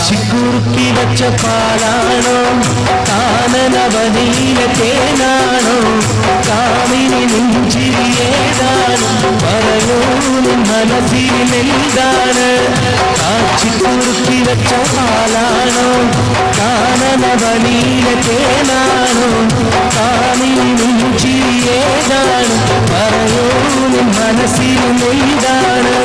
ചിക്കുറുക്കി വച്ച പാലാണോ കാനനവനീല തേനാണോ കാമിനി നെഞ്ചിരിയേതാണോ പറയൂ നിൻ മനസ്സിലെന്താണ് ചിക്കുറുക്കി വച്ച പാലാണോ കാനനവനീല തേനാണോ കാമിനി നെഞ്ചിരിയേതാണോ പറയൂ നിൻ മനസ്സിലെന്താണ്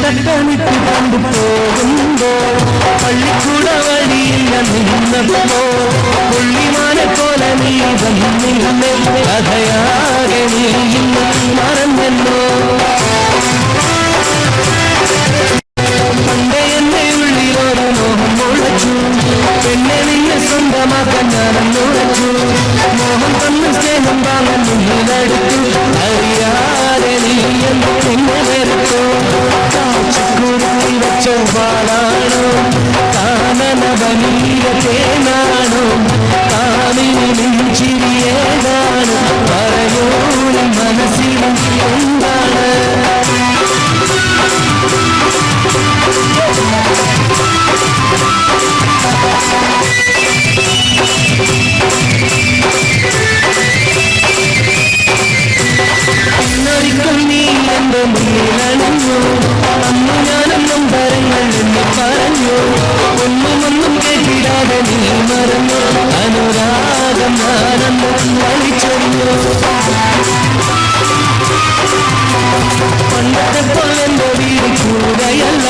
തട്ടമിട്ട് കൊണ്ടുപോകുമ്പോൾ പള്ളിക്കൂട വഴിയിൽ നിന്നപ്പോ പുള്ളിമാനെ പോലെ നീ വന്നിരുന്നേ കഥയാകെ നീ ഇന്ന് മറന്നല്ലോ പണ്ടേ എന്നെ ഉള്ളിലൊരു മോഹം മുളച്ചു പെണ്ണെ നിന്നെ സ്വന്തമാക്കാൻ ഞാനെന്നുറച്ചു മോഹം തന്നു സ്നേഹം വാങ്ങാൻ മുന്നിലടുത്തു അറിയാതെ നീ എന്നെ വെറുത്തു പാലാണോ കാനനവനീല തേനാണോ കാമിനി നെഞ്ചിരിയേതാണോ പറയൂ മനസ്സിൽ എന്താണ് ഇന്നൊരിക്കൽ നീ എന്റെ മുന്നിലണിഞ്ഞു അന്ന് ഞാനെന്നും തരങ്ങൾ എന്നെ പറഞ്ഞു ഒന്നുമൊന്നും കേട്ടിടാതെ നീ മറന്നു അനുരാഗം ഞാനെന്ന് കളിച്ചൊരിഞ്ഞു പണ്ടപ്പോൾ എന്റെ വീട് കൂടെയല്ല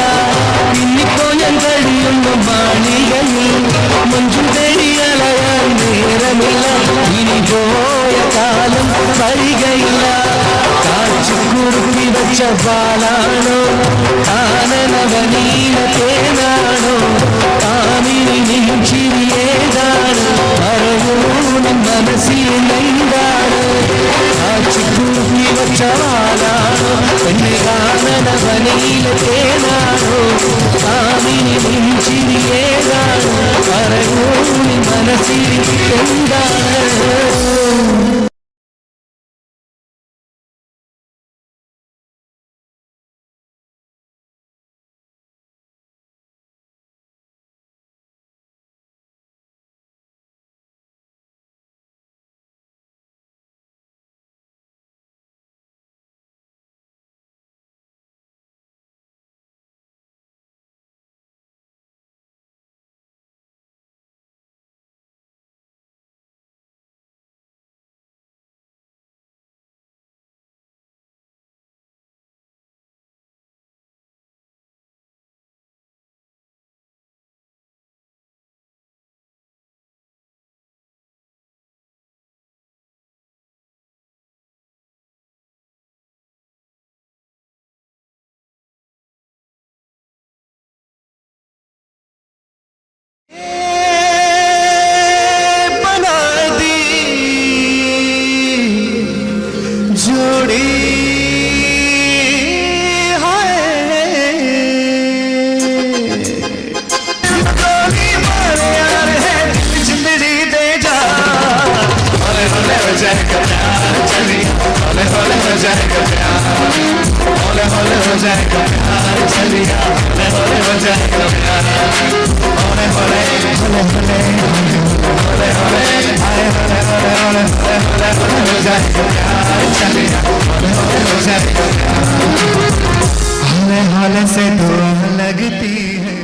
ഇന്നിപ്പോ ഞാൻ കഴിയുന്നു മാളികയിൽ മഞ്ചും തേടിയലയാൻ നേരമില്ല ഇനി പോയ കാലം വരികയില്ല കാച്ചിക്കുറുക്കി വച്ച പാലാണോ കാനനവനീല തേനാണോ കാമിനി നെഞ്ചിരിയേതാണോ പറയൂ നിൻ മനസ്സിലെന്താണ് കാച്ചിക്കുറുക്കി വച്ച പാലാണോ എന്നെ കാനനവനീല തേനാണോ കാമിനി നെഞ്ചിരിയേതാണോ പറയൂ നിൻ മനസ്സിൽ എന്താണ് जाएगा प्यार, हौले हौले हो जाएगा प्यार, चलिया हौले हौले हो जाएगा प्यार, हौले हौले हौले हौले हौले हौले आए हौले हौले हौले हौले हौले हौले हो जाएगा प्यार, चलिया हौले हौले हो जाएगा प्यार, हौले हौले से तो लगती है।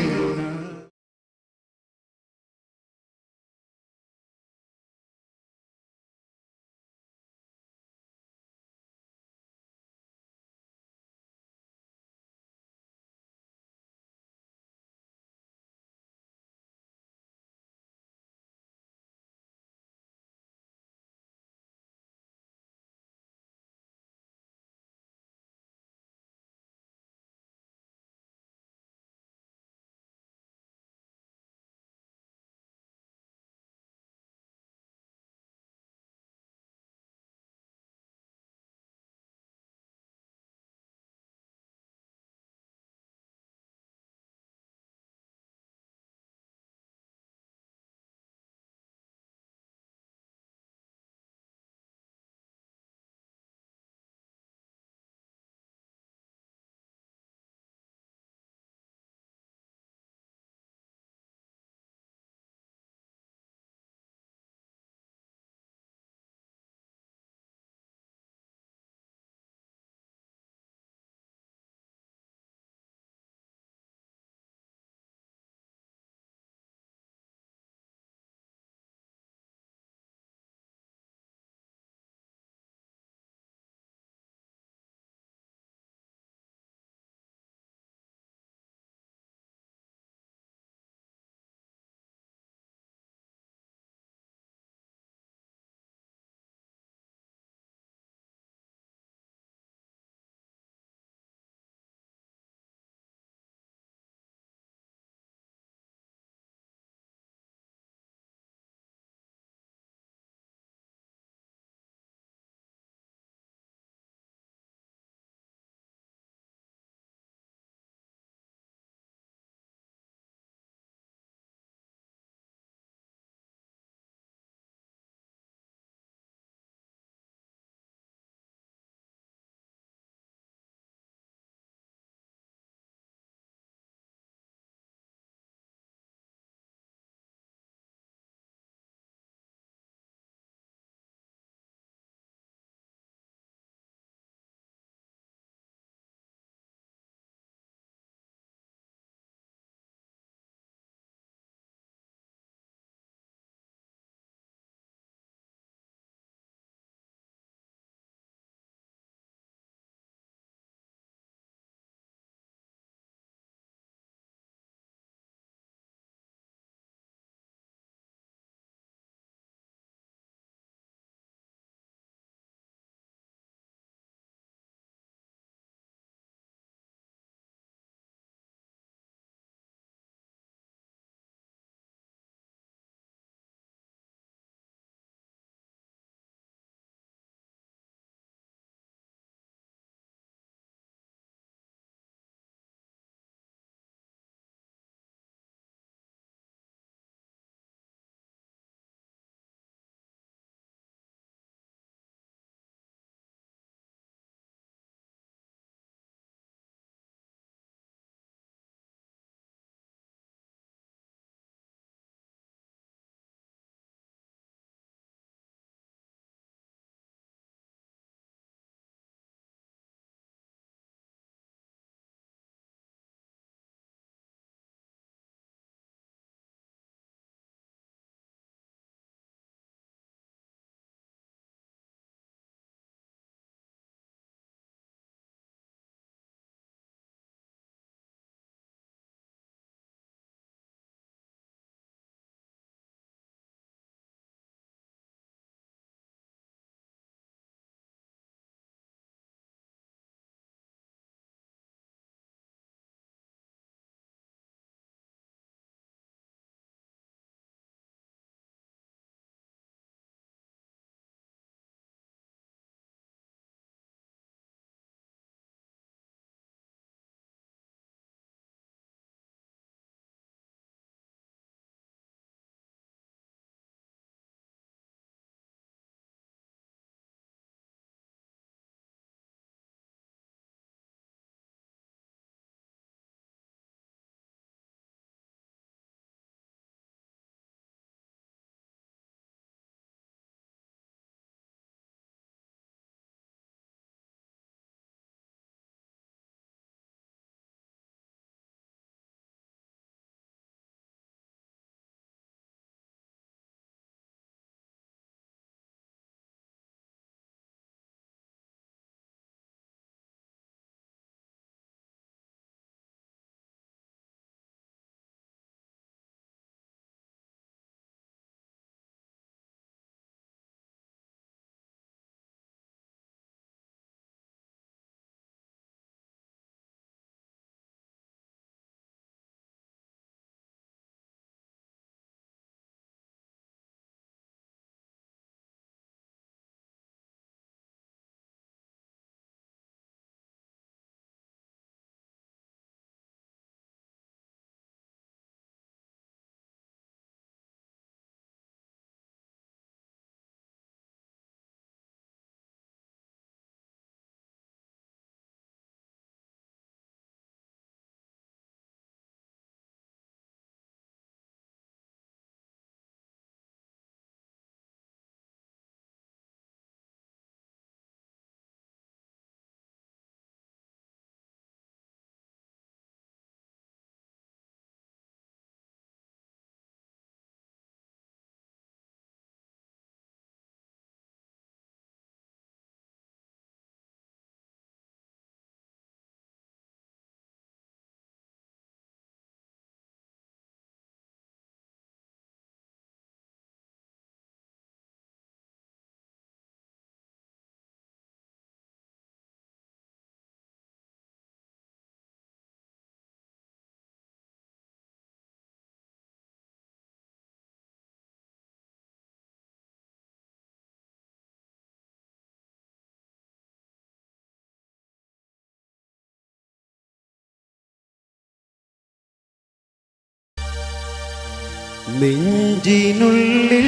നെഞ്ചിനുള്ളിൽ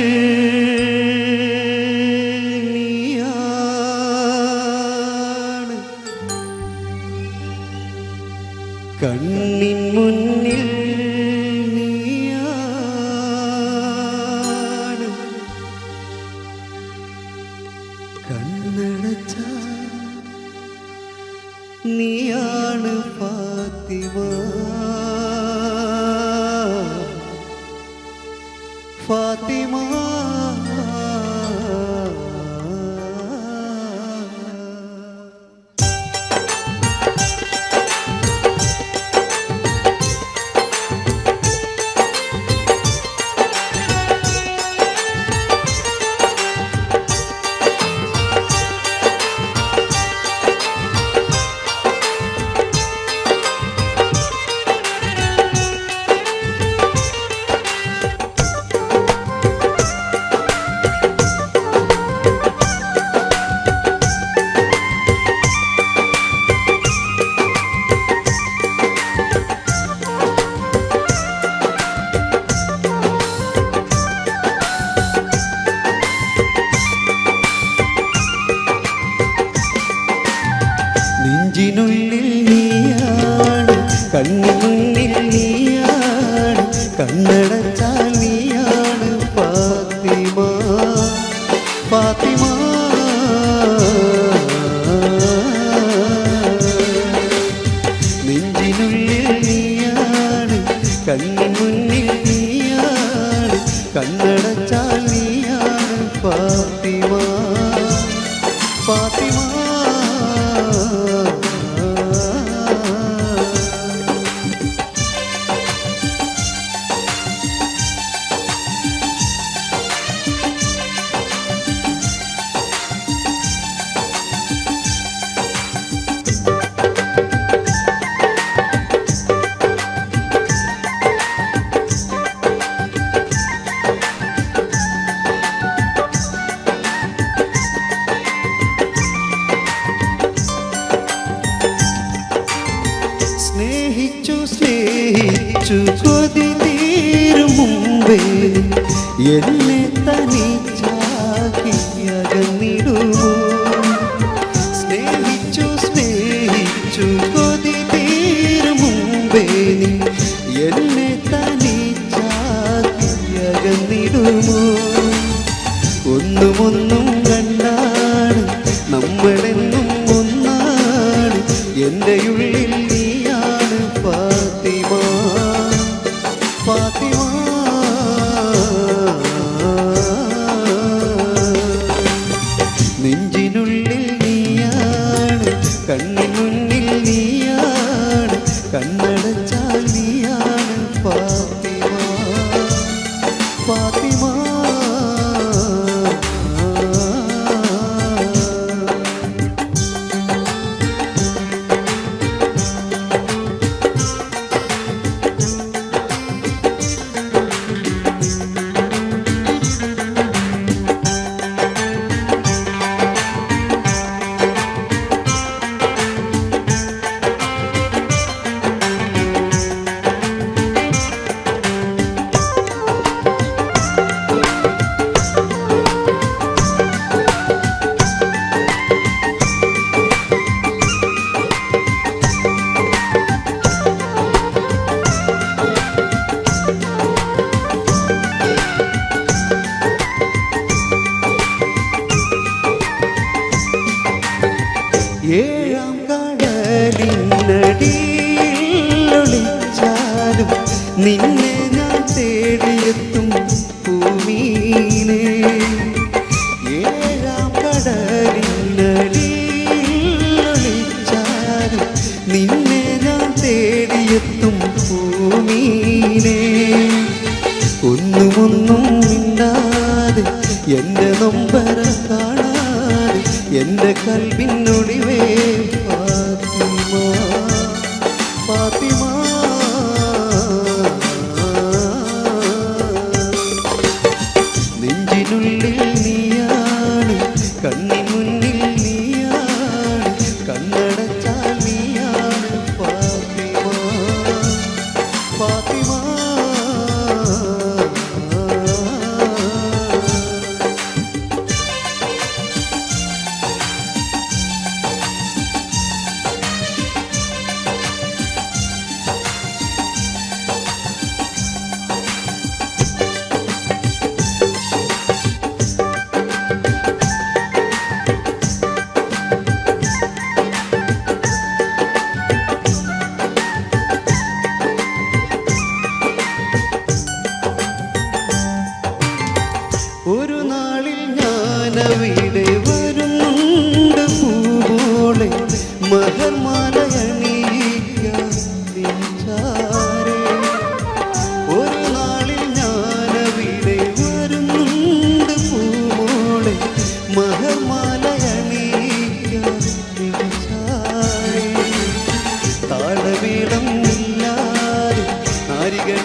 നീയാണ്, കണ്ണിൻ മുന്നിൽ നീയാണ്, കണ്ണടച്ച നീയാണ് ഫാത്തിമ, ഫാത്തിമ. നെഞ്ചിനുള്ളിൽ നീയാണ്, കണ്ണിൻ മുന്നിൽ നീയാണ്, കണ്ണടച്ചാൽ നീയാണ് ഫാത്തിമ, ഫാത്തിമ. നെഞ്ചിനുള്ളിൽ നീയാണ്, കണ്ണിൻ മുന്നിൽ നീയാണ്, കണ്ണടച്ചാൽ നീയാണ് ഫാത്തിമ, ഫാത്തിമ. സ്നേഹിച്ചു സ്നേഹിച്ചു കൊതി തീരും മുമ്പേ എന്നെ തനിച്ചാക്കി അകന്നിടുമോ, സ്നേഹിച്ചു സ്നേഹിച്ചു കൊതി തീരും മുമ്പേ എന്നെ തനിച്ചാക്കി അകന്നിടുമോ. ഒന്നുമൊന്നും കണ്ടാണ് നമ്മളെന്നും ഒന്നാണ്, എൻ്റെ ഉള്ളിൽ നീയാണ് ഫാത്തിമ, ഫാത്തിമ. നെഞ്ചിനുള്ളിൽ നീയാണ്, കണ്ണിൻ മുന്നിൽ നീയാണ്, കണ്ണടച്ചാൽ നീയാണ് ഫാത്തിമ, ഫാത്തിമ. ഏഴാം കടലിനടിയിലൊളിച്ചാലും നിന്നെ ഞാൻ തേടിയെത്തും ഭൂമിയിലെ, ഏഴാം കടലിനടിയിലൊളിച്ചാലും നിന്നെ ഞാൻ തേടിയെത്തും ഭൂമിയിലെ. ഒന്നുമൊന്നും മിണ്ടാതെ എൻ്റെ നൊമ്പരം കാണാതെ എൻ്റെ കൽവിനൊടിവേ ഫാത്തിമ, ഫാത്തിമ. നെഞ്ചിനുള്ളിൽ നീയാണ്, കണ്ണിൻ മുന്നിൽ നീയാണ്, കണ്ണടച്ചാൽ നീയാണ് ഫാത്തിമ, ഫാത്തിമ.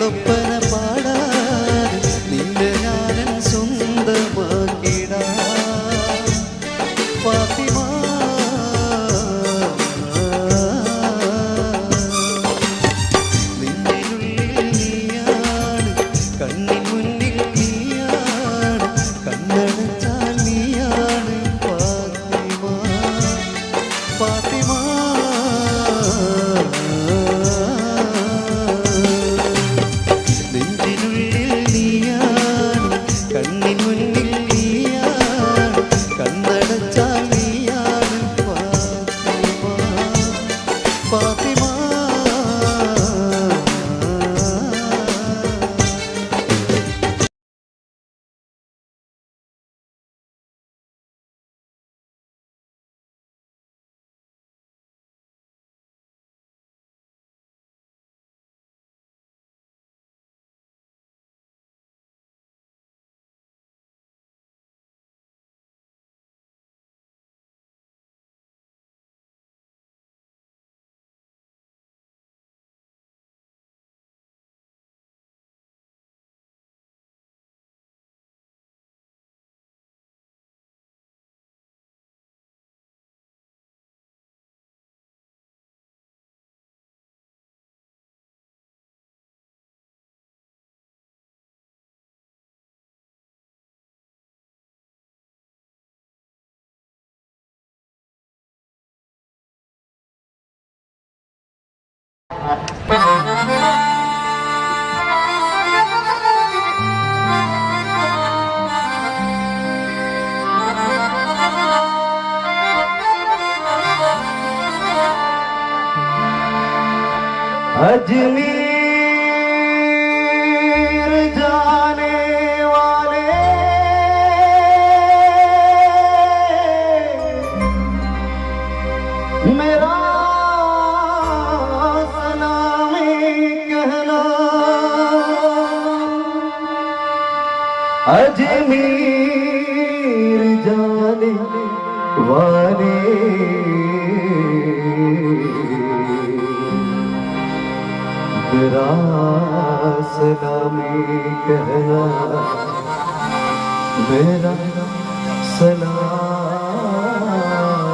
ഈണൊപ്പന പാടാതെ നിന്റെ ഞാനൻ സ്വന്തമാക്കിടാ ഫാത്തിമ നിന്നിനുള്ളിൽ നീയാണ് കണ്ണിൻ മുന്നിൽ നീയാണ് കണ്ണടച്ചാൽ നീയാണ് ഫാത്തിമ ഫാത്തിമ നെഞ്ചിനുള്ളിൽ നീയാണ് കണ്ണിൻ മുന്നിൽ നീയാണ് കണ്ണടച്ചാൽ നീയാണ് ഫാത്തിമ ഫാത്തിമ अजमेर जाने वाले मेरा सलामी कहना अजमेर जाने वाले मेरा सलामी कहना मेरा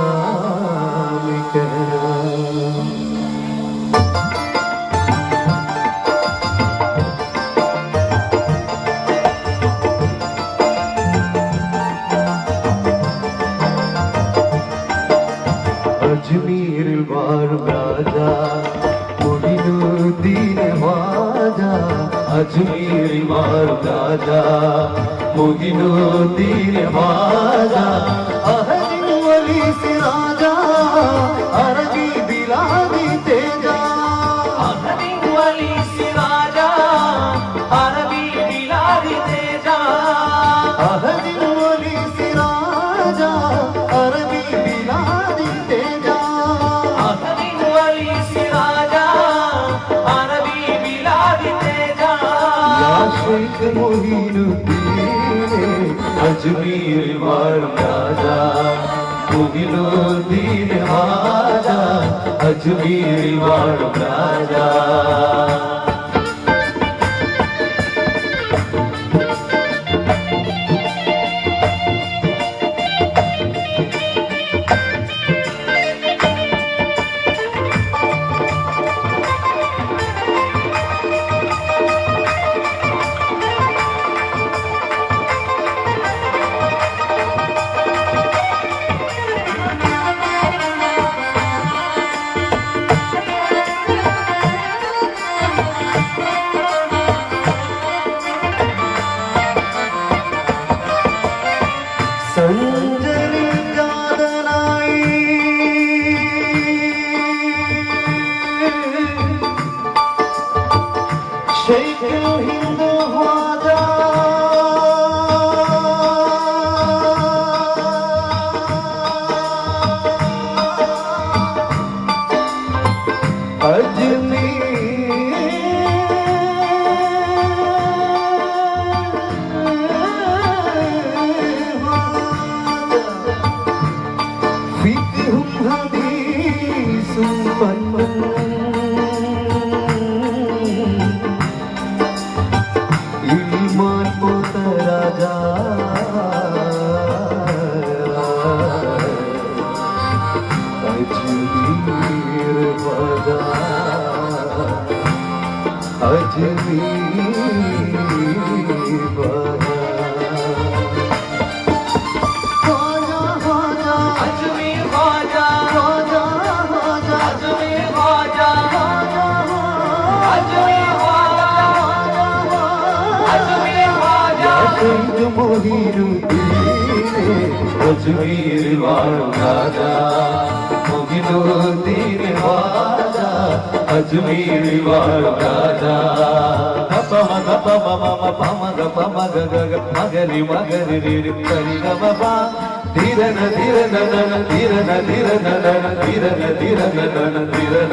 सलामी कहना अजमेर वार राजा मोहिनुद्दीन ख्वाजा अजमेर वार राजा मोहिनुद्दीन ख्वाजा अहद वली सिराजा अरबी बिलादी तेजा अहद वली सिराजा अरबी बिलादी तेजा अहद वली सिराजा अरबी बिलादी तेजा अहद वली सिराजा अरबी बिलादी तेजा या शेख मोहिनुद्दीन अजमेर वार राजा मोहिनुद्दीन ख्वाजा अजमेर वार राजा संजरी जादनाई शेख हिंद ख्वाजा अजमेर वाला अजमेर ख्वाजा अजमेर ख्वाजा अजमेर ख्वाजा अजमेर ख्वाजा शहीद मोहिनुद्दीन अजमेर वाला मोहिनुद्दीन वाला अजमेर वाला मगरी मगरी करी बाबा धीरन धीरन धीरन धीरन धीरन धीरन धीरन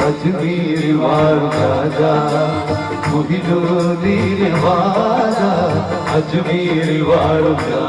अजमेर वाला मोहिनुद्दीन वाला अजमेर वाला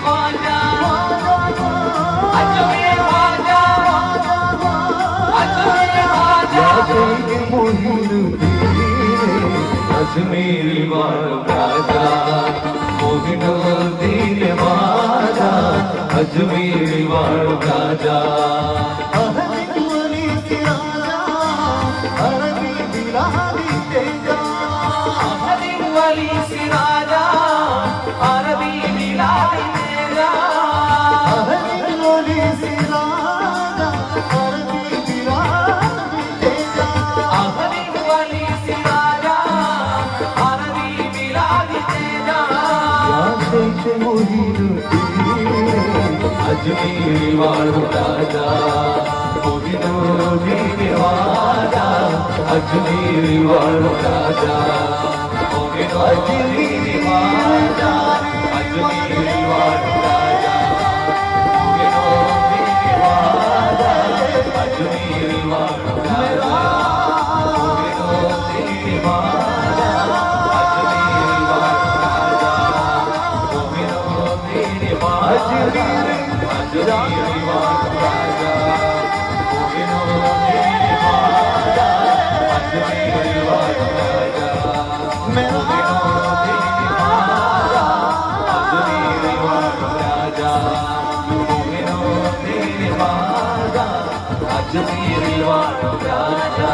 ख्वाजा अजमेर ख्वाजा अजमेर ख्वाजा अजमेरी वालों राजा मोहिनुद्दीन ख्वाजा अजमेरी वालों राजा वली सिराजा अरबी मिलादी तेजा वली सिराजा अरबी मिलादी तेजा अहली वली सिराजा अरबी मिलादी तेजा शेख मोहिनुद्दीन अजमेरी वालों राजा मोहिनुद्दीन ख्वाजा अजमेरी वालों राजा अजमेरी ख्वाजा अजमेरी वालों राजा मोहिनुद्दीन ख्वाजा अजमेरी वालों राजा मोहिनुद्दीन ख्वाजा अजमेरी वालों राजा मोहिनुद्दीन ख्वाजा अजमेरी वालों राजा मोहिनुद्दीन ख्वाजा अजमेरी वालों राजा अजमेरी वालों राजा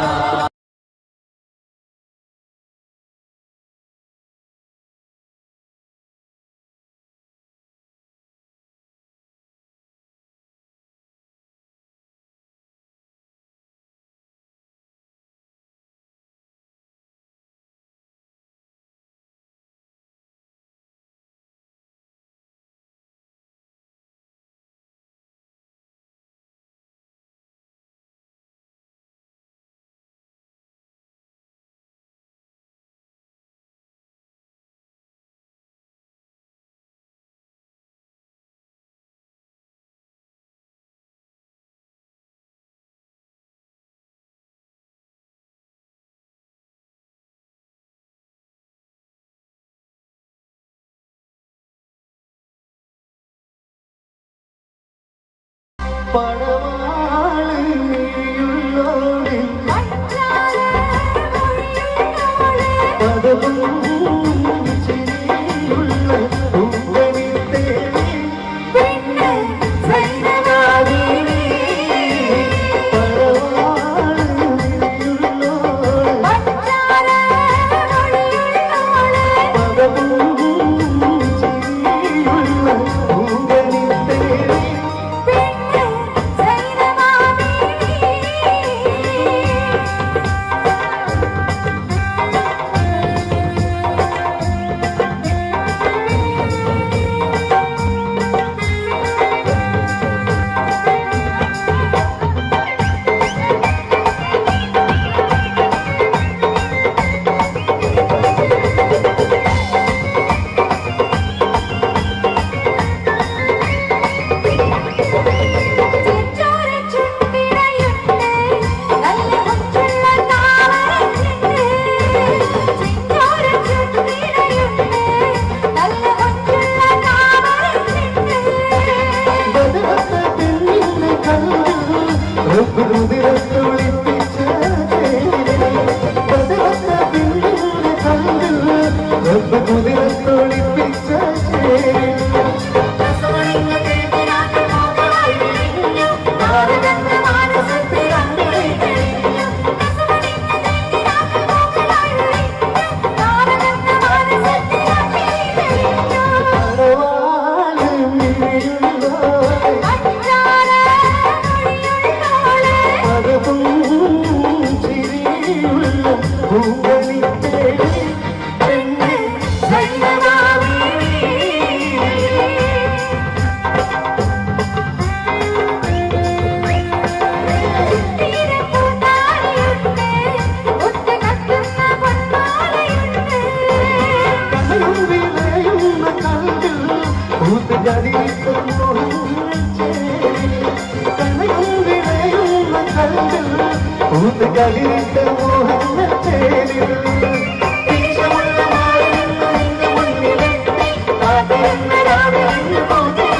ൂത്ത്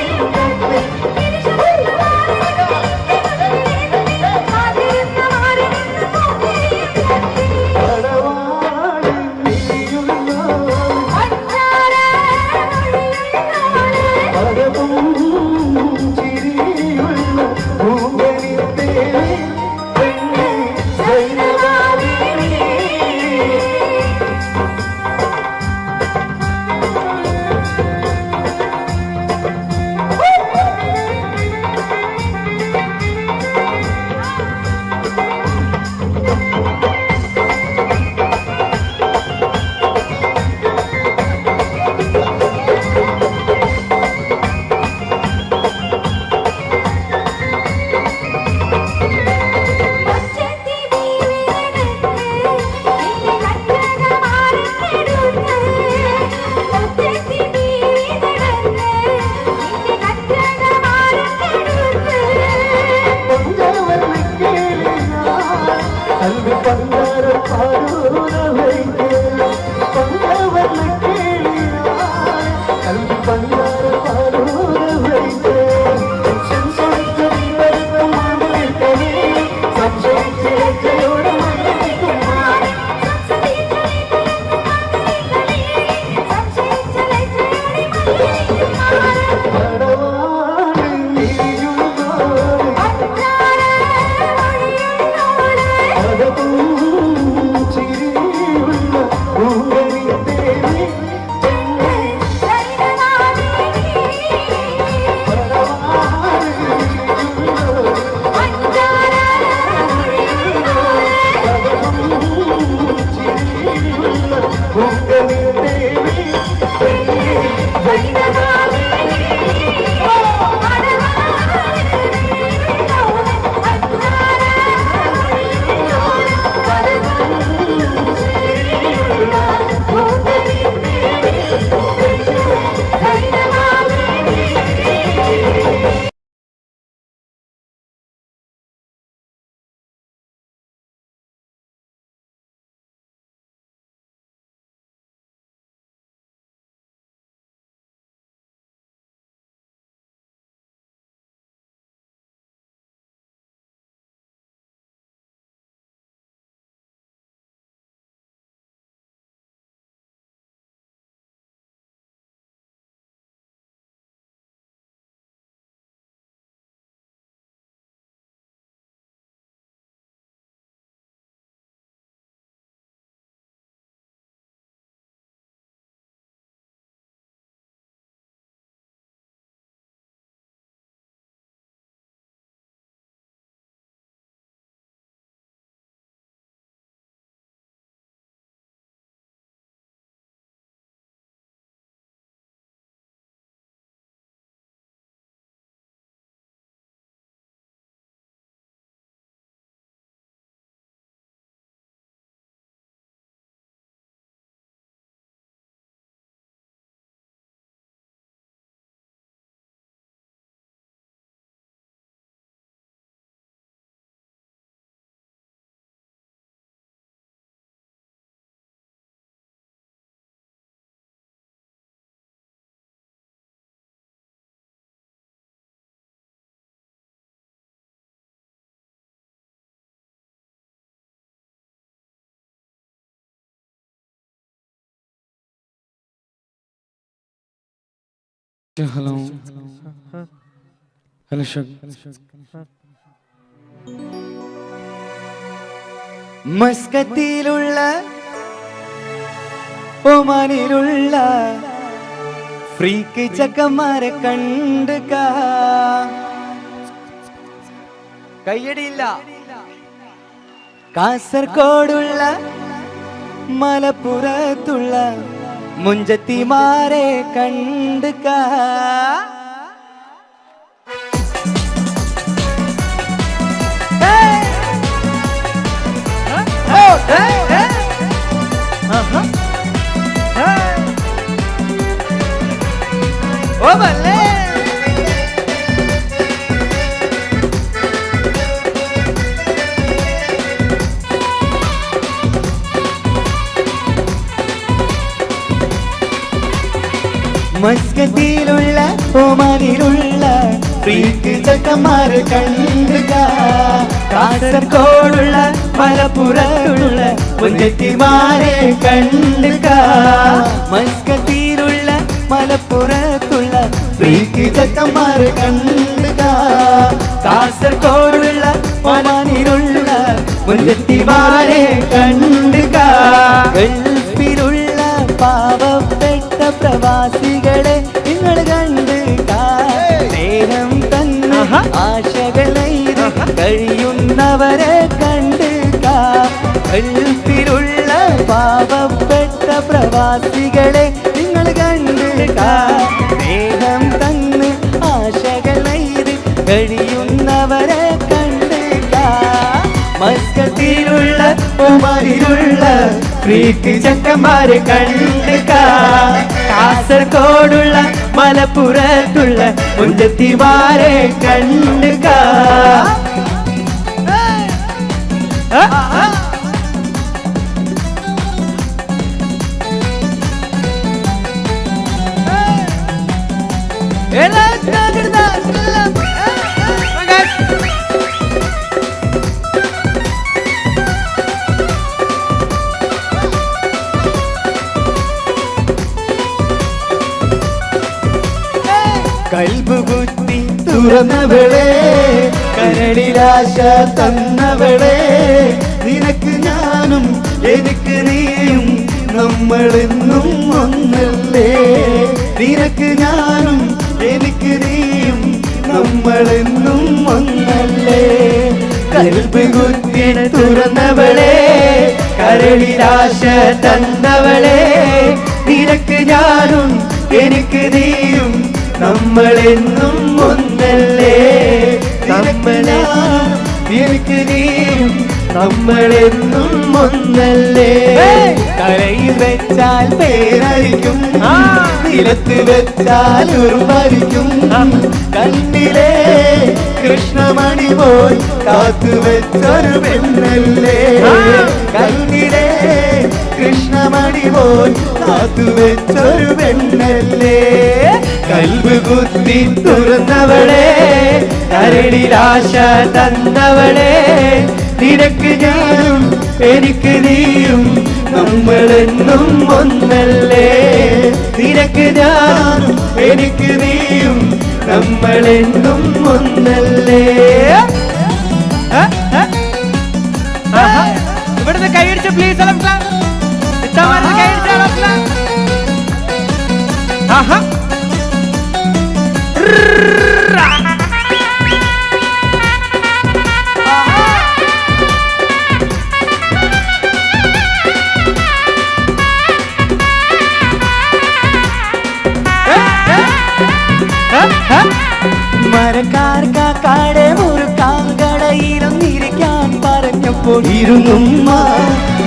ഹലോ ഹലോ മസ്കത്തിലുള്ള ഒമാനിലുള്ള ഫ്രീക്ക് ചക്കന്മാരെ കണ്ട് കയ്യടിയില്ല. കാസർഗോഡുള്ള മലപ്പുറത്തുള്ള മുഞ്ചത്തിമാരെ കണ്ട് ഓ ബല്ലേ മസ്കത്തിലുള്ള ഒമാനിലുള്ള ഫ്രീക്ക് ചക്കന്മാരെ കണ്ട് കാസർഗോഡുള്ള മലപ്പുറത്തുള്ള മുഞ്ചത്തിമാരെ കണ്ട് മസ്കത്തിലുള്ള മലപ്പുറത്തുള്ള ഫ്രീക്ക് ചെക്കന്മാരെ കണ്ടുക കാസർഗോഡുള്ള ഒമാനിലുള്ള മുഞ്ചത്തിമാരെ കണ്ടുക ഗൾഫിലുള്ള പാവപ്പെട്ട പ്രവാസികളെ നിങ്ങൾ കണ്ടുക സ്നേഹം തന്നെ ആശകളെ കഴിയുന്നവരെ കണ്ടുക ഗൾഫിലുള്ള പാവപ്പെട്ട പ്രവാസികളെ നിങ്ങൾ കണ്ടുക സ്നേഹം തന്നെ ആശകളെ കഴിയുന്നവരെ കണ്ടുക മസ്കത്തിലുള്ള ഒമാനിലുള്ള ഫ്രീക്ക് ചെക്കന്മാരെ കണ്ടുക കാസർഗോഡുള്ള മലപ്പുറത്തുള്ള മുഞ്ചത്തിമാരെ കണ്ടുക കൽബ് കുത്തി തുറന്നവളെ കരളിലാശ തന്നവളെ നിനക്ക് ഞാനും എനിക്ക് നീയും നമ്മളെന്നും ഒന്നല്ലേ നിനക്ക് ഞാനും എനിക്ക് നീയും നമ്മളെന്നും ഒന്നല്ലേ കൽബ് കുത്തി തുറന്നവളെ കരളിലാശ തന്നവളെ നിനക്ക് ഞാനും എനിക്ക് നീയും നമ്മളെന്നും ഒന്നല്ലേ നമ്മളെ എനിക്ക് നീയും നമ്മളെന്നും ഒന്നല്ലേ തലയിൽ വെച്ചാൽ പേരരിക്കും നിലത്ത് വെച്ചാൽ ഉറുമരിക്കും കണ്ണിലെ കൃഷ്ണമണി പോയി കാത്തു വെച്ചൊരു പെണ്ണല്ലേ കണ്ണിലെ കൃഷ്ണമണി പോയി കാത്തു വെച്ചൊരു പെണ്ണല്ലേ കൽബ് കുത്തി തുറന്നവളെ കരളിലാശ തന്നവളെ നിനക്ക് ഞാനും എനിക്ക് നീയും നമ്മളെന്നും ഒന്നല്ലേ നിനക്ക് ഞാനും എനിക്ക് നീയും നമ്മളെന്നും ഒന്നല്ലേ ഇവിടുന്ന് കൈയടിച്ച് പ്ലീസ് കൈയടിച്ചാ മരക്കാർക്കാടെ മുറുക്കാങ്കടയിലൊന്നിരിക്കാൻ പറഞ്ഞപ്പോൾ ഇരുന്നുമ്മ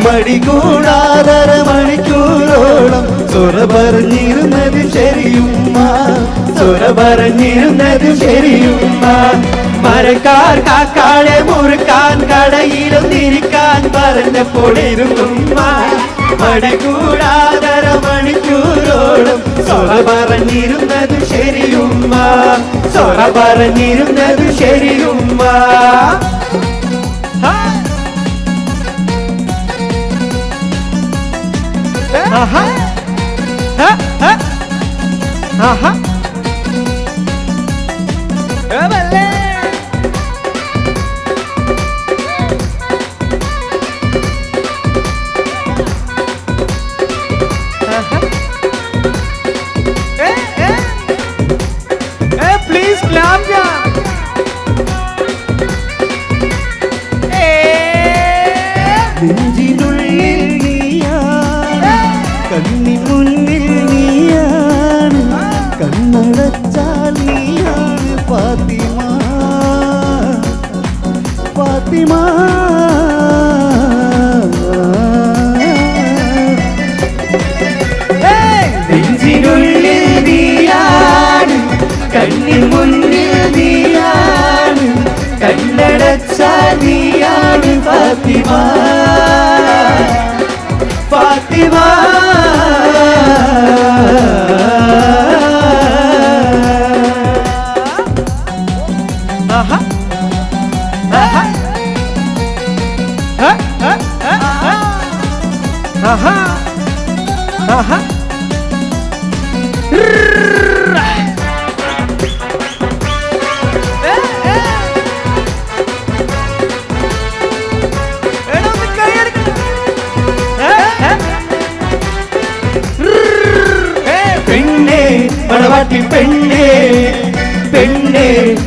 മടി കൂടാതര മണിക്കൂറോളം സൊറ പറഞ്ഞിരുന്നത് ശരിയുമ്മ സൊറ പറഞ്ഞിരുന്നത് ശരിയുമ്മ മരക്കാർക്കാടെ മുറുക്കാൻ കടയിലൊന്നിരിക്കാൻ പറഞ്ഞപ്പോൾ ഇരുന്നുമ്മ മടി കൂടാതര മണിക്കൂറോളം സൊറ പറഞ്ഞിരുന്നത് ശരിയുമ്മ സൊറ പറഞ്ഞിരുന്നത് ശരിയുമ്മ പ്ലീസ് ക്ലാപ്പ് നെഞ്ചിനുള്ളിൽ നീയാണ് കണ്ണിൻ മുന്നിൽ നീയാണ് കണ്ണടച്ചാൽ നീയാണ് ഫാത്തിമ ഫാത്തിമ നെഞ്ചിനുള്ളിൽ നീയാണ് കണ്ണിൻ മുന്നിൽ നീയാണ് കണ്ണടച്ചാൽ നീയാണ് ഫാത്തിമ ഫാത്തിമ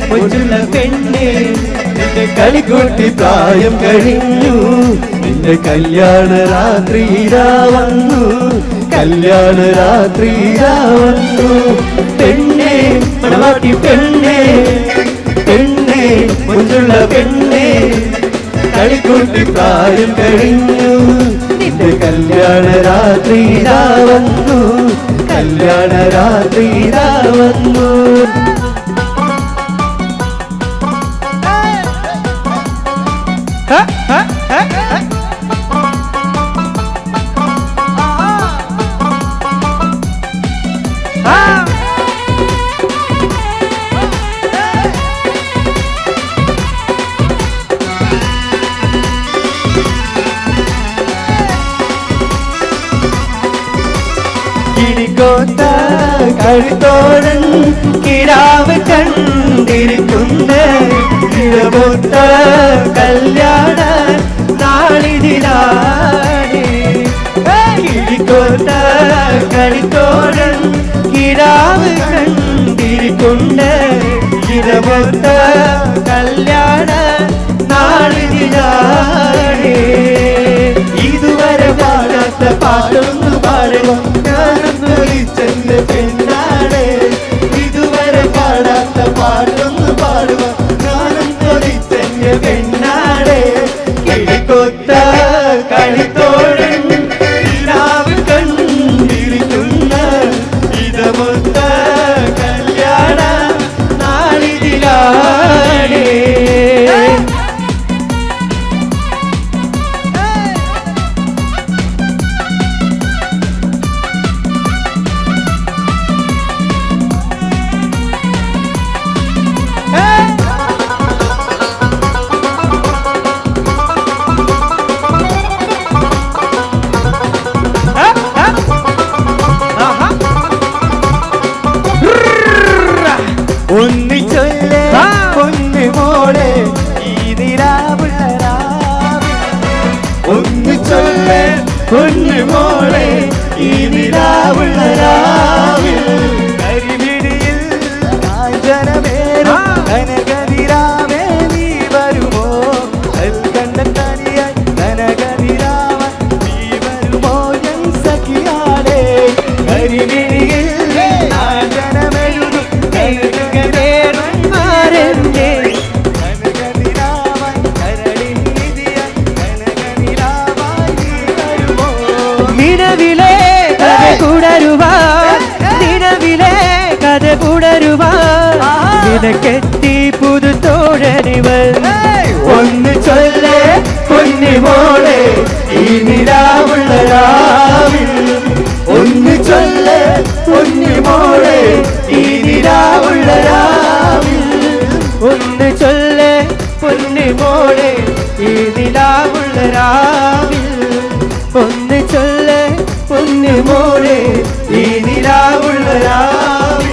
കൊച്ചുള്ള പെണ്ണെ നിന്റെ കളിക്കൂട്ടി പ്രായം കഴിഞ്ഞു നിന്റെ കല്യാണ രാത്രി വന്നു കല്യാണ രാത്രി വന്നു പെണ്ണെ മണവാട്ടി പെണ്ണെ പെണ്ണെ കൊച്ചുള്ള പെണ്ണെ കളിക്കൂട്ടി പ്രായം കഴിഞ്ഞു നിന്റെ കല്യാണ രാത്രി വന്നു കല്യാണ രാത്രി വന്നു കിടിക്കോത്ത കഴുത്തോടൻ കിടാവ് കണ്ടിരിക്കുന്ന കിഴമൊത്ത കല്യാണ നാളിതിലാണ് കിടിക്കോത്ത കഴുത്തോടൻ കിടാവ് കണ്ടിരിക്കുന്ന കിഴമൊത്ത കല്യാണ നാളിതിലാണ് ഇതുവരെ പാടാത്ത പാട്ടൊന്നു പാടുമോ ഞാനൊന്നൊളിച്ചെന്റെ പെണ്ണാണ് ഇതുവരെ പാടാത്ത പാട്ടൊന്നു പാടുമോ ഞാനൊന്നൊളിച്ചെന്റെ പെണ്ണാണ് കിഴക്കൊത്ത കളിത്തോഴൻ കിടാവ് കണ്ടിരിക്കുന്ന ഇതമൊത്ത കല്യാണ നാളിതിലാണ് ഒന്നിച്ചൊല്ലേ പൊന്നു മോളെ ഈ നിലാവുള്ള രാവിൽ ഒന്നിച്ചൊല്ലേ പൊന്നു മോളെ ഈ നിലാവുള്ള രാവിൽ കരിമിഴിയിൽ കാഞ്ചനമേറും കനകനിരാവേ നീ വരുമോ കണ്ട തനിയായി കനകനിരാവൻ നീ വരുമോ എൻ സഖിയാളെ കരിമിഴിയിൽ കാഞ്ചനമെഴുതും നിലവിലെ കഥ കൂടരുവാൻ നിലവിലെ കഥ കൂടരുവാൻ നിനക്കെത്തി പുതുത്തോഴനിവൾ ഒന്ന് ചൊല്ലേ പൊന്നിമോളെ ഈ നിലാവുള്ള രാവിൽ ഒന്ന് ചൊല്ലേ പൊന്നിമോളെ ഈ നിലാവുള്ള രാവിൽ ഒന്ന് ചൊല്ലേ പൊന്നിമോളെ ഈ നിലാവുള്ള രാവിൽ ഒന്ന് ചൊല്ലേ പൊന്നിമോളെ ഈ നിലാവുള്ള രാവിൽ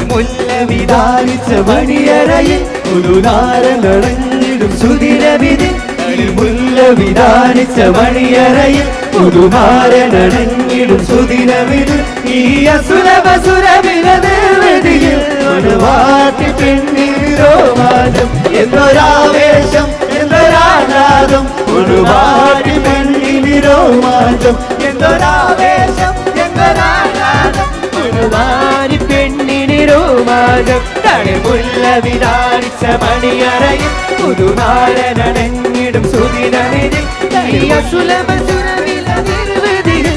മുല്ല വിധാനിച്ച മണിയറയിൽ പുതുനാരനടഞ്ഞിടും സുദിനവിധി മുല്ല വിധാനിച്ച മണിയറയിൽ പുതുനാരനടഞ്ഞിടും സുദിനവിധി ഈ അസുരവസുരവിധിയിൽ മണവാട്ടി പെണ്ണിരോ മാറ്റം എന്നൊരാവേശം എന്നൊരാനാദം മണവാട്ടി പെണ്ണിരോ മാറ്റം എന്നൊരാവേശം എന്നൊരാനാദം മണവാട്ടി പെണ്ണിരോ മാറ്റം തളിമുല്ല വിധാനിച്ച മണിയറയിൽ പുതുനാരനടഞ്ഞിടും സുദിനവിധി അസുലഭസുരവിധിയിൽ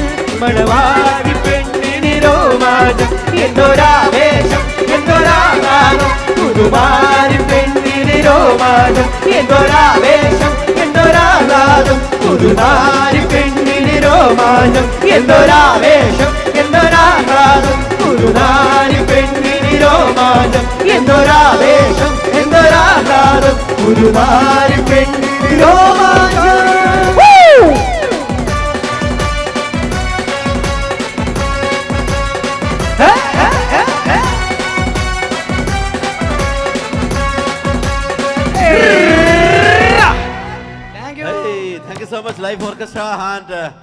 മണവാടി പെണ്ണിരോ മാറ്റം എന്നൊരാവേശം എന്നൊരാനാദം പുതുമാരി പെണ്ണിരോ മാറ്റം എന്നൊരാവേശം എന്നൊരാനാദം പുതുനാരി പെണ്ണിരോ മാറ്റം എന്നൊരാവേശം എന്നൊരാനാദം പുതുനാരി പെണ്ണിരോ മാറ്റം എന്നൊരാവേശം എന്നൊരാനാദം ഉരുമാറി പെണ്ണിന് രോമാഞ്ചം. Thank you so much, Live Orchestra, and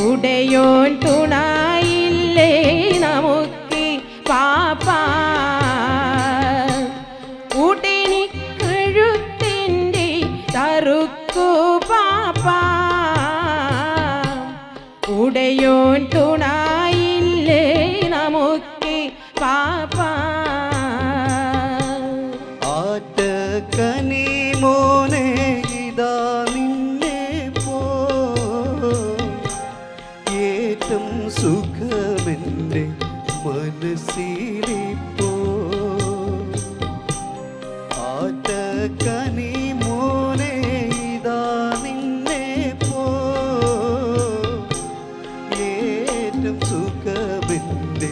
ഉടയോൻ തുണയില്ലേ നമുക്ക് പാപ്പ ഉടനി കഴുത്തിൻ്റെ തറുക്കു പാപ്പ ഉടയോൻ തുണയില്ലേ നമുക്ക് പാപ്പ ആറ്റക്കനി മോനെ ഇതാ നിന്നെ പോ ഏറ്റം സുഖമെൻ്റെ മനസ്സിലിപ്പോ ആറ്റക്കനി മോനെ ഇതാ നിന്നെ പോ ഏറ്റം സുഖമെൻ്റെ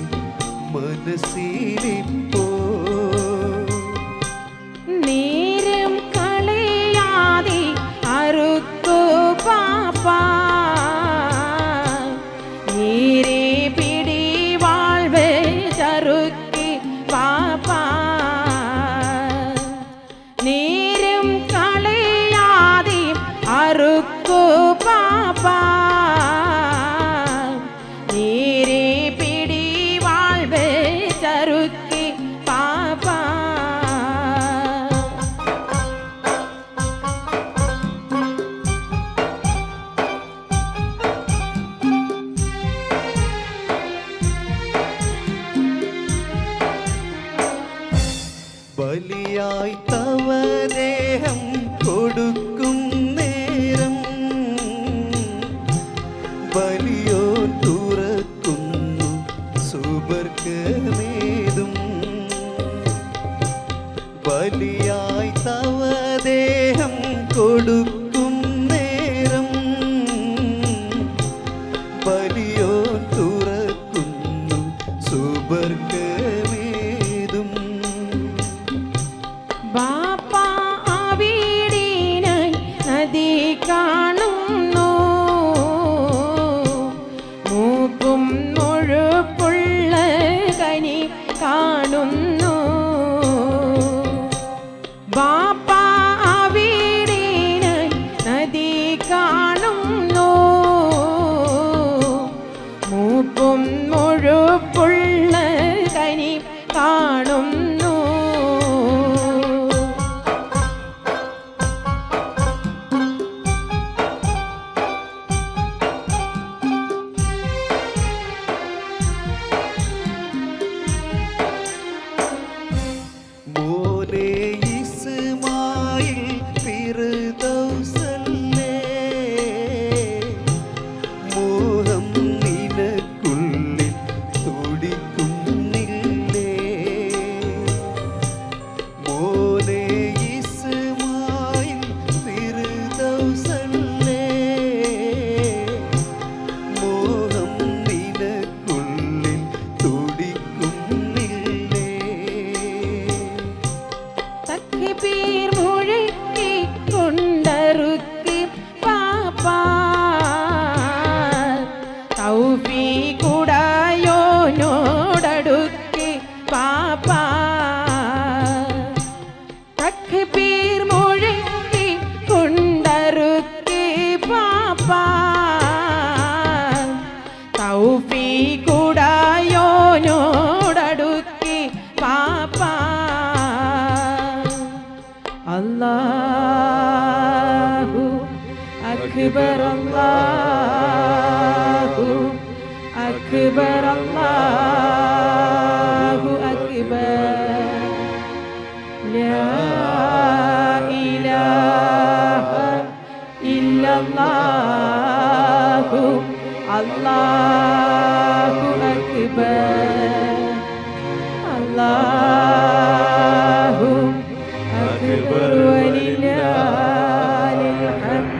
മനസ്സിലിപ്പോ നേരം കളയാതെ അറുക്കു പാപ്പ നീരെ പിടി വാൾവ് ചറുക്കി പാപ്പ നേരം കളയാതെ അറുക്കു പാപ്പ നീരെ പിടി വാൾവ് ചറുക്കി പാപ്പ ബലിയായി തവ ദേഹം കൊടുക്കും നേരം ബലിയോ തുറക്കുന്നു സുബർക്കമേതും ബലിയായി തവ ദേഹം കൊടുക്കും നേരം ബലിയോ തുറക്കുന്നു സുബർക്കമേതും ബാപ്പ അവിടിനായി നദി കാണുന്നു മൂക്കും മുഴുപ്പുള്ള കനി കാണുന്നു ബാപ്പ അവിടിനായി നദി കാണുന്നു മൂക്കും മുഴുപ്പുള്ള കനി കാണുന്നു മോനെ ഇസ്മായിൽ ഫിർദൗസല്ലേ മോഹം നിനക്കുള്ളിൽ തുടിക്കുന്നില്ലേ മോനെ ഇസ്മായിൽ ഫിർദൗസല്ലേ മോഹം നിനക്കുള്ളിൽ തുടിക്കുന്നില്ലേ തക്ബീർ അക്ബർ അല്ലാഹു അക്ബർ അല്ലാഹു അക്ബർ ലാ ഇലാഹ ഇല്ലല്ലാഹു അല്ലാഹു അക്ബർ അല്ലാഹു അക്ബർ വലില്ലാഹിൽ ഹംദ്.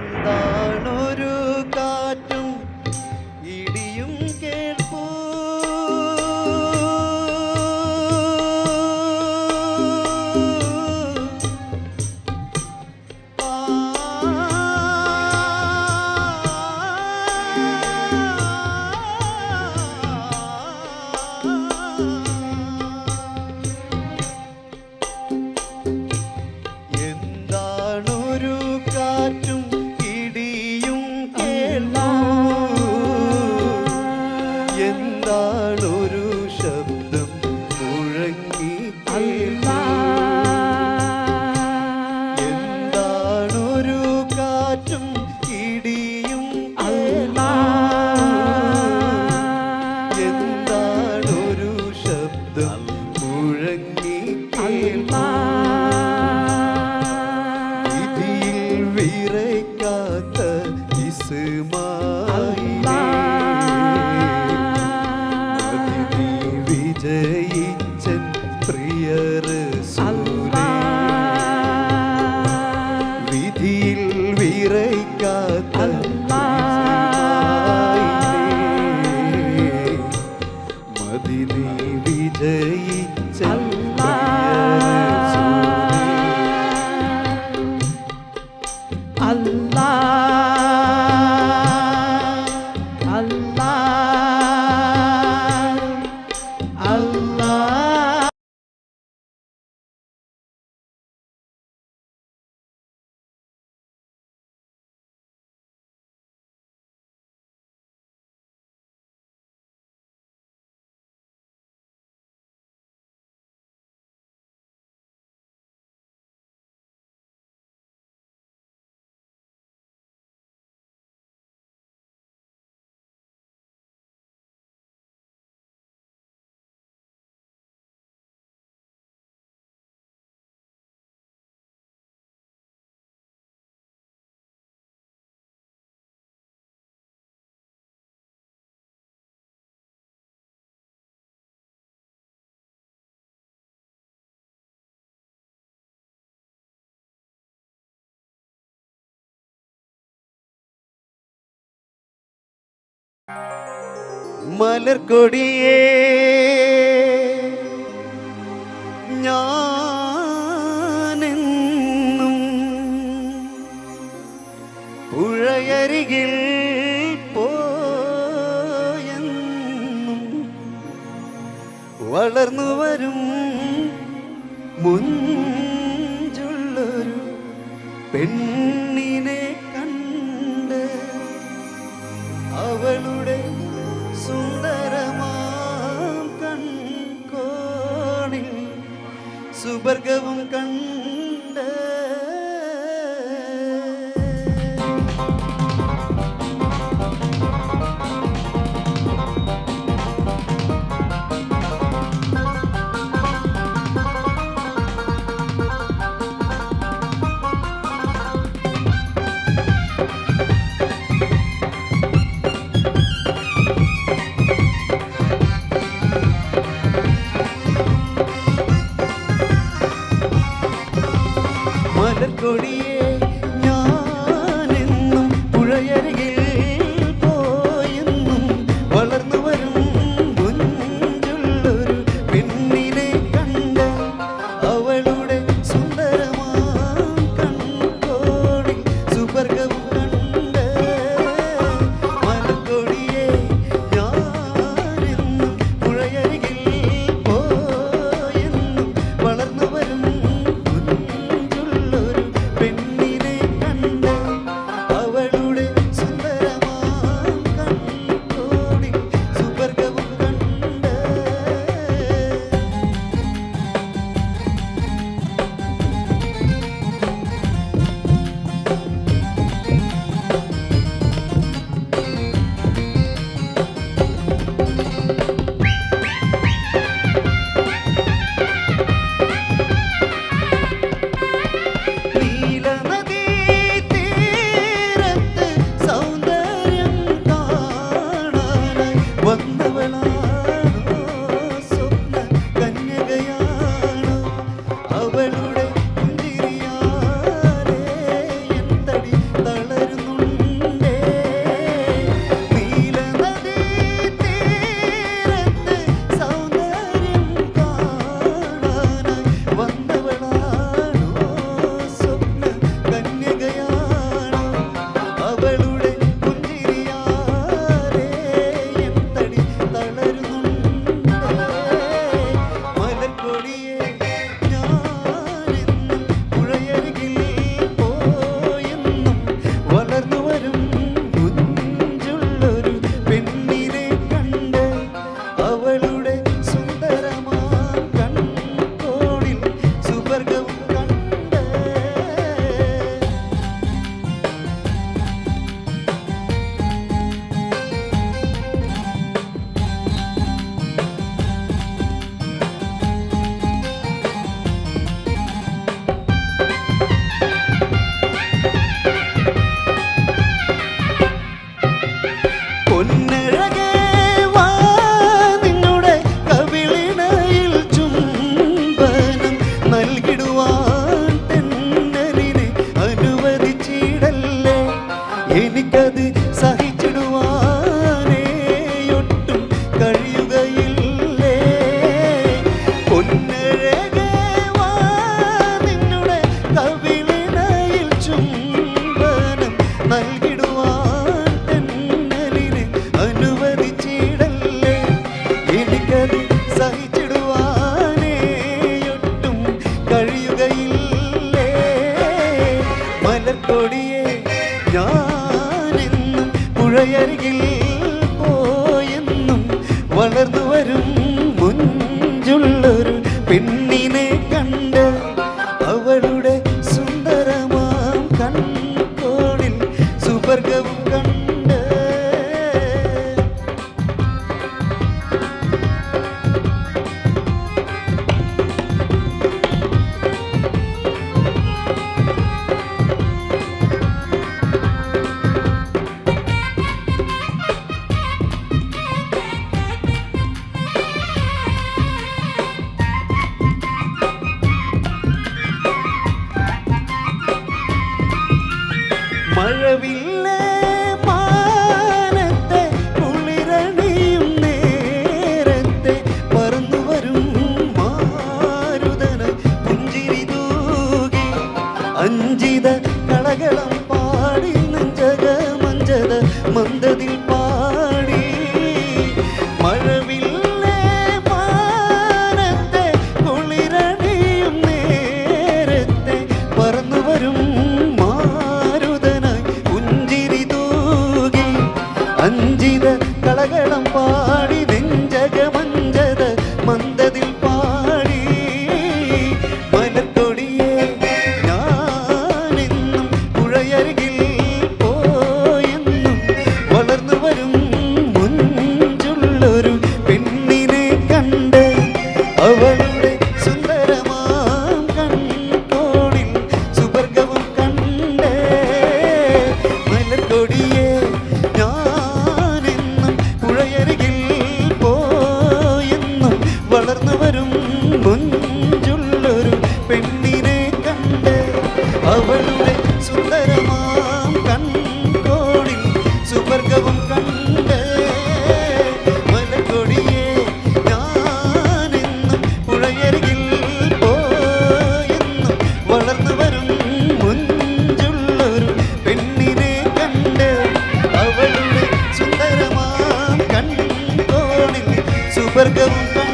എന്താണൊരു കാറ്റും ഇടിയും കേൾപ്പൂ എന്താണൊരു കാറ്റും ഇടിയും കേൾപ്പൂ എന്താണൊരു ശബ്ദം മുഴങ്ങി കേൾപ്പൂ എന്താണൊരു കാറ്റും ഇടിയും എന്താണൊരു ശബ്ദം മുഴങ്ങി കേൾപ്പൂ വിധിയിൽ വിറയ്ക്കാത്ത ഇസ്മായിലേ അതിഥി വിജയിച്ചൻ പ്രിയ റസൂലേ വിധിയിൽ വിറയ്ക്കാത്ത ഇസ്മായിലേ മദിനി വിജയിച്ചൻ പ്രിയ റസൂലേ അല്ലാഹ് അല്ലാഹ് അല്ലാഹ് മലർക്കൊടിയേ ഞാനെന്നും പുഴയരികിൽ പോയെന്നും വളർന്നു വരും മുഞ്ചുള്ളൊരു പെണ്ണിനെ കണ്ട് അവളുടെ സുന്ദരമാം കൺകോണിൽ സുവർഗവും കണ്ട് പൊന്നഴകേ വാ നിന്നുടെ കവിളിണയിൽ ചുംബനം നൽകിടുവാൻ തെന്നലിനെ അനുവദിച്ചിടല്ലേ. എനിക്കത് സഹിച്ചിടുവാനേയൊട്ടും കഴിയുകയില്ലേ. പൊന്നഴകേ വാ നിന്നുടെ കവിളിണയിൽ ചുംബനം നൽകിടുവാൻ തെന്നലിനെ അനുവദിച്ചിടല്ലേ. എനിക്കത് സഹിച്ചിടുവാനേയൊട്ടും കഴിയുകയില്ലേ. മലർക്കൊടിയെ ഞാനെന്നും പുഴയരികിൽ പോയെന്നും വളർന്നു വരും മുഞ്ചുള്ളൊരു പെണ്ണിനെ കണ്ട് അവളുടെ സുന്ദരമാം കൺകോണിൽ സുവർഗവും കണ്ട്. മഴവില്ലേ മാനത്തെ കുളിരണിയും നേരത്തെ പറന്നു വരും മാരുതന പുഞ്ചിരി തൂകി അഞ്ചിത കളകളം പാടി നെഞ്ചക മഞ്ചത മന്ദതിൽ പാടി. മഴവില്ലേ മാനത്തെ കുളിരണിയും നേരത്തെ പറന്നു വരും അഞ്ചിത കളകളം പാടി നെഞ്ചക മഞ്ചത മന്ദതിൽ പാടി. മലർക്കൊടിയെ ഞാനെന്നും പുഴയരികിൽ പോയെന്നും വളർന്നു വരും മുഞ്ചുള്ളൊരു പെണ്ണിനെ കണ്ട് അവളുടെ സുന്ദരമാം കൺകോണിൽ സുവർഗവും കണ്ട്. മലർക്കൊടിയെ പുഴയരികിൽ പോയെന്നും വളർന്നു വരും മുഞ്ചുള്ളൊരു പെണ്ണിനെ കണ്ട് അവളുടെ സുന്ദരമാം കൺകോണിൽ സുവർഗവും കണ്ട്. മലക്കൊടിയെ ഞാനെന്നും പുഴയരികിൽ പോയെന്നും വളർന്നു വരും മുഞ്ചുള്ളൊരു പെണ്ണിനെ കണ്ട് അവളുടെ സുന്ദരമാം കൺകോണിൽ സുവർഗവും കണ്ട്.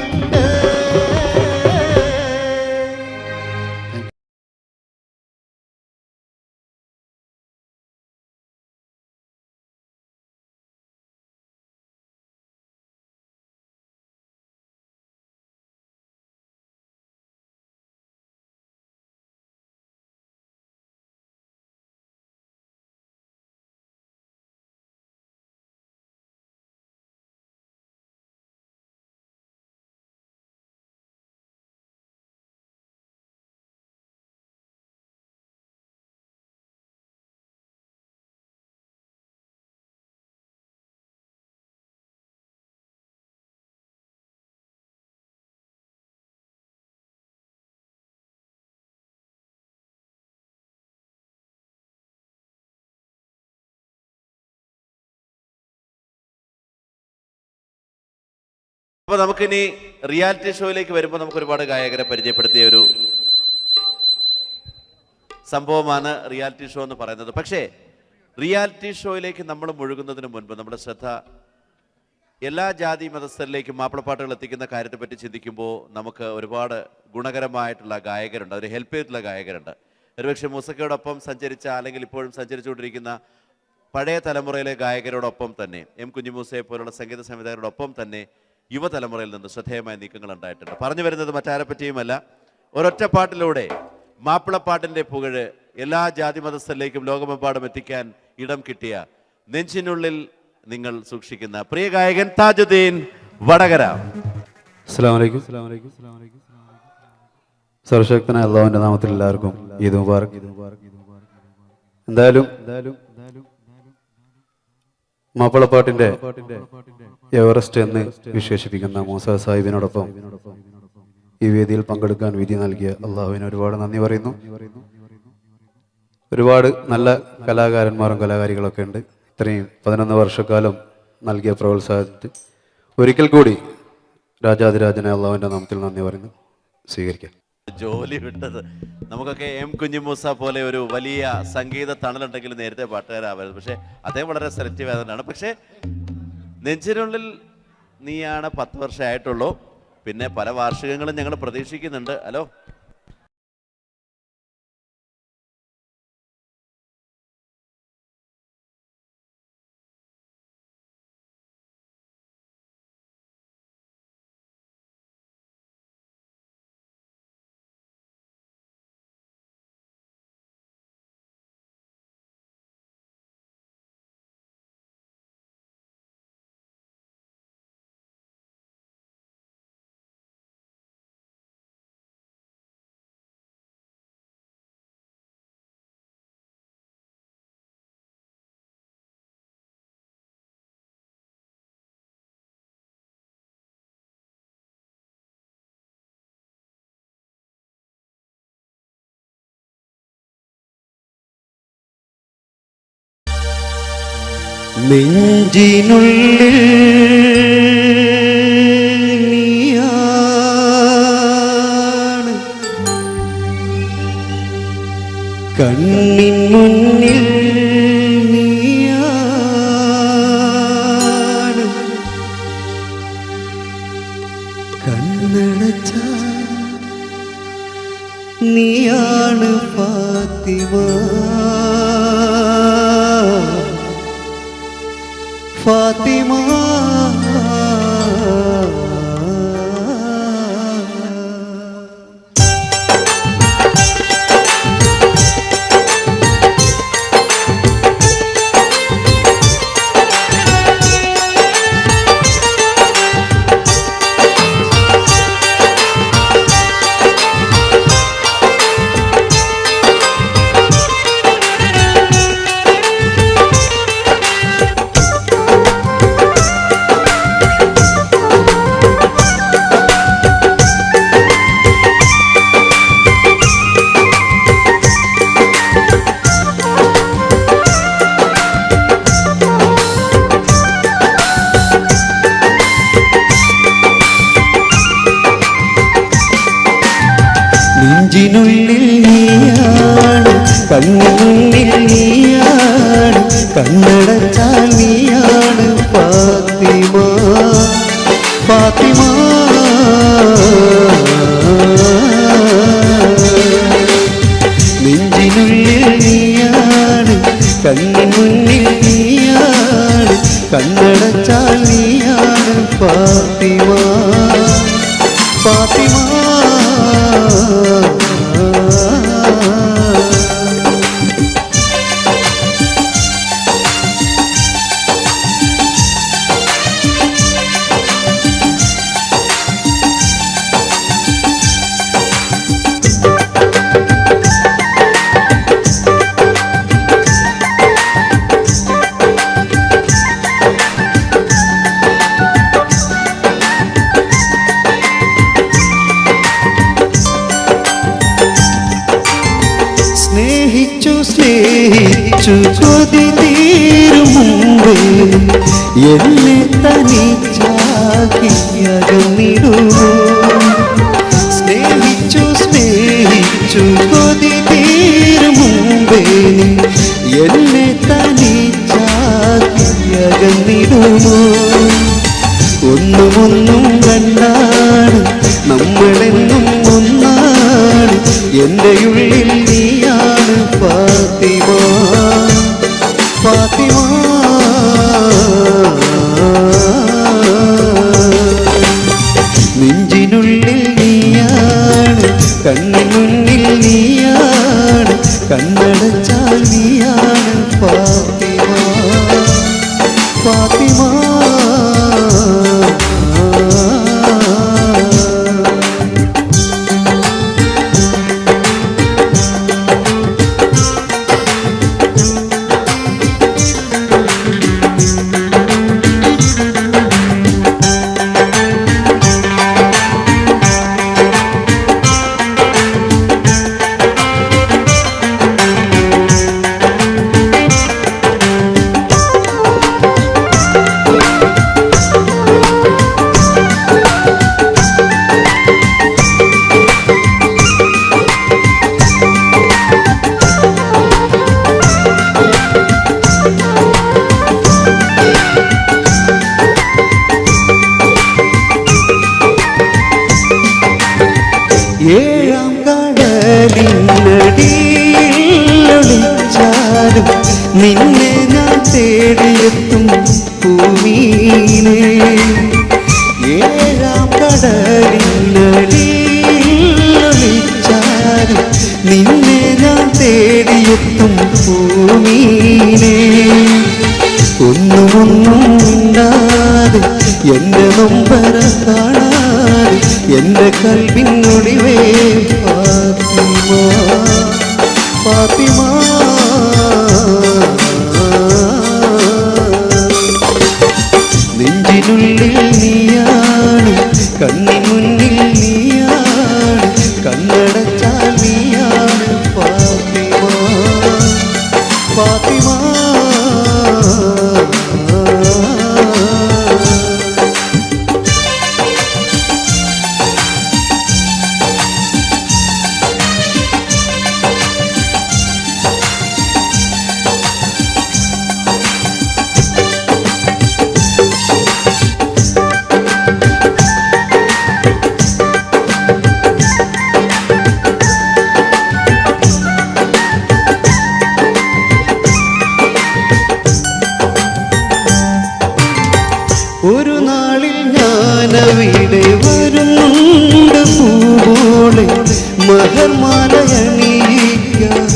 അപ്പോൾ നമുക്കിനി റിയാലിറ്റി ഷോയിലേക്ക് വരുമ്പോൾ നമുക്ക് ഒരുപാട് ഗായകരെ പരിചയപ്പെടുത്തിയ ഒരു സംഭവമാണ് റിയാലിറ്റി ഷോ എന്ന് പറയുന്നത്. പക്ഷേ റിയാലിറ്റി ഷോയിലേക്ക് നമ്മൾ മുഴുകുന്നതിന് മുൻപ് നമ്മുടെ ശ്രദ്ധ എല്ലാ ജാതി മതസ്ഥരിലേക്കും മാപ്പിളപ്പാട്ടുകൾ എത്തിക്കുന്ന കാര്യത്തെപ്പറ്റി ചിന്തിക്കുമ്പോൾ നമുക്ക് ഒരുപാട് ഗുണകരമായിട്ടുള്ള ഗായകരുണ്ട്, അതിന് ഹെൽപ്പ് ചെയ്തിട്ടുള്ള ഗായകരുണ്ട്. ഒരുപക്ഷെ മൂസക്കയോടൊപ്പം സഞ്ചരിച്ച അല്ലെങ്കിൽ ഇപ്പോഴും സഞ്ചരിച്ചുകൊണ്ടിരിക്കുന്ന പഴയ തലമുറയിലെ ഗായകരോടൊപ്പം തന്നെ എം കുഞ്ഞിമൂസയെ പോലുള്ള സംഗീത സംവിധായകരോടൊപ്പം തന്നെ യുവതലമുറയിൽ നിന്ന് ശ്രദ്ധേയമായ നീക്കങ്ങൾ ഉണ്ടായിട്ടുണ്ട്. പറഞ്ഞു വരുന്നത് മറ്റാരെ പറ്റിയുമല്ല, ഒരൊറ്റ പാട്ടിലൂടെ മാപ്പിളപ്പാട്ടിൻ്റെ പുകഴ് എല്ലാ ജാതി മതസ്ഥരിലേക്കും ലോകമെമ്പാടും എത്തിക്കാൻ ഇടം കിട്ടിയ നെഞ്ചിനുള്ളിൽ നിങ്ങൾ സൂക്ഷിക്കുന്ന പ്രിയ ഗായകൻ താജുദ്ദീൻ വടകര. അസ്സലാമു അലൈക്കും. സർവശക്തനായ അല്ലാഹുവിന്റെ നാമത്തിൽ എല്ലാവർക്കും ഈദ് മുബാറക്. എന്തായാലും മാപ്പിളപ്പാട്ടിൻ്റെ എവറസ്റ്റ് എന്ന് വിശേഷിപ്പിക്കുന്ന മൂസ സാഹിബിനോടൊപ്പം ഈ വേദിയിൽ പങ്കെടുക്കാൻ വിധി നൽകിയ അള്ളാഹുവിന് ഒരുപാട് നന്ദി പറയുന്നു. ഒരുപാട് നല്ല കലാകാരന്മാരും കലാകാരികളൊക്കെ ഉണ്ട്. ഇത്രയും 11 വർഷക്കാലം നൽകിയ പ്രോത്സാഹനത്തിന് ഒരിക്കൽ കൂടി രാജാതിരാജനെ അള്ളാഹുവിൻ്റെ നാമത്തിൽ നന്ദി പറയുന്നു. സ്വീകരിക്കാം. ജോലി വിട്ടത് നമുക്കൊക്കെ എം കുഞ്ഞിമൂസ പോലെ ഒരു വലിയ സംഗീത തണലുണ്ടെങ്കിൽ നേരത്തെ പാട്ടുകാരാവരുത്. പക്ഷേ അദ്ദേഹം വളരെ സെലക്റ്റീവ് ആയതുകൊണ്ടാണ്. പക്ഷേ നെഞ്ചിനുള്ളിൽ നീയാണ് 10 വർഷമായിട്ടുള്ളൂ. പിന്നെ പല വാർഷികങ്ങളും ഞങ്ങൾ പ്രതീക്ഷിക്കുന്നുണ്ട്. ഹലോ, നെഞ്ചിനുള്ളിൽ നീയാണ്, കണ്ണിൻ മുന്നിൽ നീയാണ്, കണ്ണടച്ച നീയാണ് ഫാത്തിമ, ഫാത്തിമ. നെഞ്ചിനുള്ളിൽ നീയാണ്, കണ്ണിനുള്ളിൽ നീയാണ്, കണ്ണടച്ചാൽ നീയാണ് ഫാത്തിമ, ഫാത്തിമ. നെഞ്ചിനുള്ളിൽ നീയാണ്, കണ്ണിൻ മുന്നിൽ നീയാണ്, കണ്ണടച്ചാൽ നീയാണ് ഫാത്തിമ, ഫാത്തിമ. സ്നേഹിച്ചു സ്നേഹിച്ചു കൊതി തീരും മുമ്പേ എന്നെ തനിച്ചാക്കിയകന്നിടുമോ, സ്നേഹിച്ചു സ്നേഹിച്ചു കൊതി തീരും മുമ്പേ എന്നെ തനിച്ചാക്കിയകന്നിടുമോ. ഒന്നുമൊന്നും കണ്ടാണ് നമ്മളെന്നും ഒന്നാണ്, എൻ്റെ ഉള്ളിൽ നീയാണ് ഫാത്തിമ, ഫാത്തിമ. നെഞ്ചിനുള്ളിൽ നീയാണ്, കണ്ണിൻ മുന്നിൽ നീയാണ്, കണ്ണടച്ചാൽ നീയാണ് ഫാത്തിമ, ഫാത്തിമ. നിന്നെ ഞാൻ തേടിയെത്തും ഭൂമീനെ ഏഴാം കടലിനടിയിലൊളിച്ചാലും നിന്നെ ഞാൻ തേടിയെത്തും ഭൂമീനെ ഒന്നും മിണ്ടാതെ എൻ്റെ നൊമ്പര കാണാതെ എൻ്റെ കൽവിനൊടിവേ ഫാത്തിമ ഫാത്തിമ നെഞ്ചിനുള്ളിൽ നീയാണ് കണ്ണിൻ മുന്നിൽ നീയാണ് കണ്ണടച്ചാൽ നീയാണ് ഫാത്തിമ ഫാത്തിമ ഒരു നാളിൽ ഞാനവിടെ വരുന്നുണ്ട് പൂവോളെ മഹർമാലയണിയിക്കാൻ